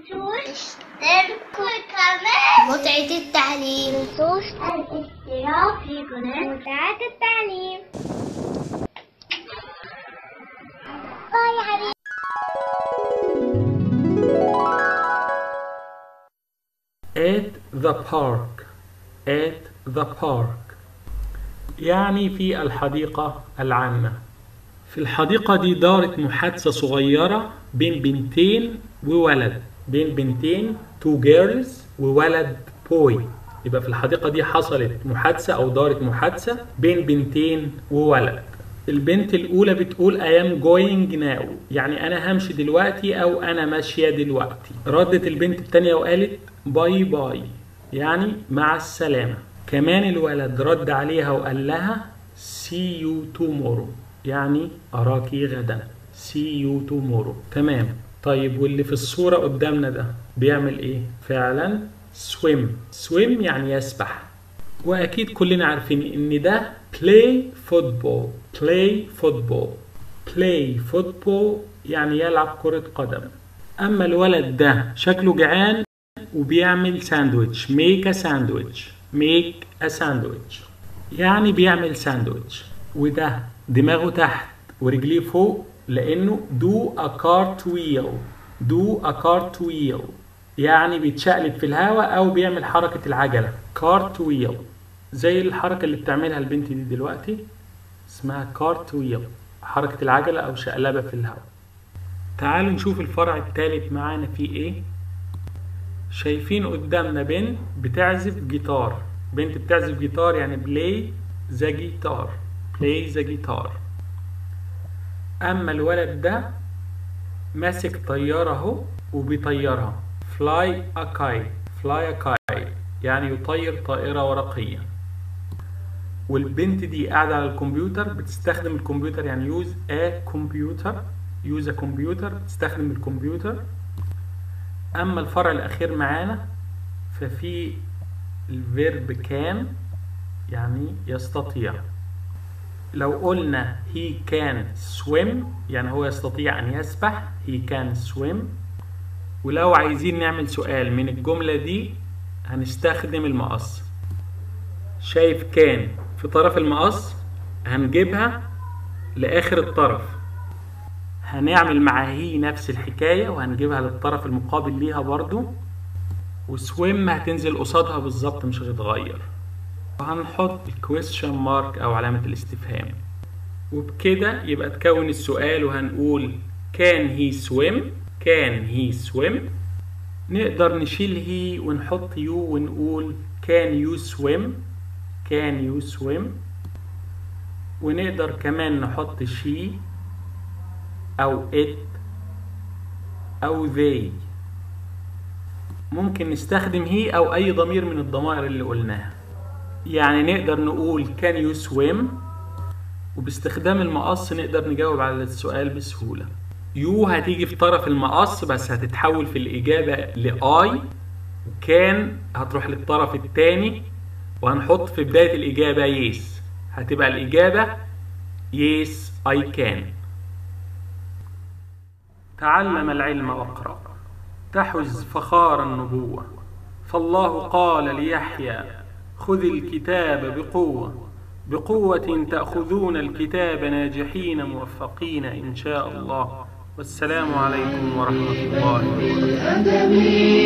اشتركوا كمان متعة التعليم. متنسوش الاشتراك في قناة متعة التعليم. باي يا حبيبي. At the park. At the park يعني في الحديقة العامة. في الحديقة دي دارت محادثة صغيرة بين بنتين وولد، بين بنتين two girls وولد boy. يبقى في الحديقة دي حصلت محادثة أو دارت محادثة بين بنتين وولد. البنت الأولى بتقول I am going now، يعني أنا همشي دلوقتي أو أنا ماشية دلوقتي. ردت البنت التانية وقالت باي باي، يعني مع السلامة. كمان الولد رد عليها وقال لها see you tomorrow، يعني أراكي غدا. see you tomorrow. تمام. طيب واللي في الصورة قدامنا ده بيعمل إيه؟ فعلا swim. swim يعني يسبح. وأكيد كلنا عارفين إن ده play football. play football. play football يعني يلعب كرة قدم. أما الولد ده شكله جعان وبيعمل ساندويتش. make a sandwich. make a sandwich يعني بيعمل ساندويتش. وده دماغه تحت ورجليه فوق لأنه do a cartwheel. do a cartwheel يعني بيتشقلب في الهواء أو بيعمل حركة العجلة. cartwheel زي الحركة اللي بتعملها البنت دي دلوقتي اسمها cartwheel، حركة العجلة أو شقلبة في الهواء. تعالوا نشوف الفرع الثالث معانا فيه إيه. شايفين قدامنا بنت بتعزف جيتار. بنت بتعزف جيتار يعني play the guitar. play the guitar. أما الولد ده ماسك طيارة اهو وبيطيرها. fly a kite. fly a kite يعني يطير طائرة ورقية. والبنت دي قاعدة على الكمبيوتر بتستخدم الكمبيوتر، يعني use a computer. use a computer بتستخدم الكمبيوتر. أما الفرع الأخير معانا ففي الفيرب كان يعني يستطيع. لو قلنا he can swim يعني هو يستطيع أن يسبح. he can swim. ولو عايزين نعمل سؤال من الجملة دي هنستخدم المقص. شايف كان في طرف المقص، هنجيبها لآخر الطرف. هنعمل مع هي نفس الحكاية وهنجيبها للطرف المقابل ليها برضو. وسويم هتنزل قصادها بالظبط مش هتتغير. وهنحط الكويستشن مارك أو علامة الاستفهام. وبكده يبقى تكون السؤال وهنقول can he swim. can he swim. نقدر نشيل هي ونحط يو ونقول can you swim. can you swim. ونقدر كمان نحط she أو it أو they. ممكن نستخدم هي أو أي ضمير من الضمائر اللي قلناها. يعني نقدر نقول can you swim، وباستخدام المقص نقدر نجاوب على السؤال بسهولة. يو هتيجي في طرف المقص بس هتتحول في الإجابة لآي، وكان هتروح للطرف الثاني وهنحط في بداية الإجابة يس، هتبقى الإجابة يس I can. تعلم العلم واقرأ تحز فخار النبوة. فالله قال ليحيى خذ الكتاب بقوة. بقوة تأخذون الكتاب ناجحين موفقين إن شاء الله. والسلام عليكم ورحمة الله وبركاته.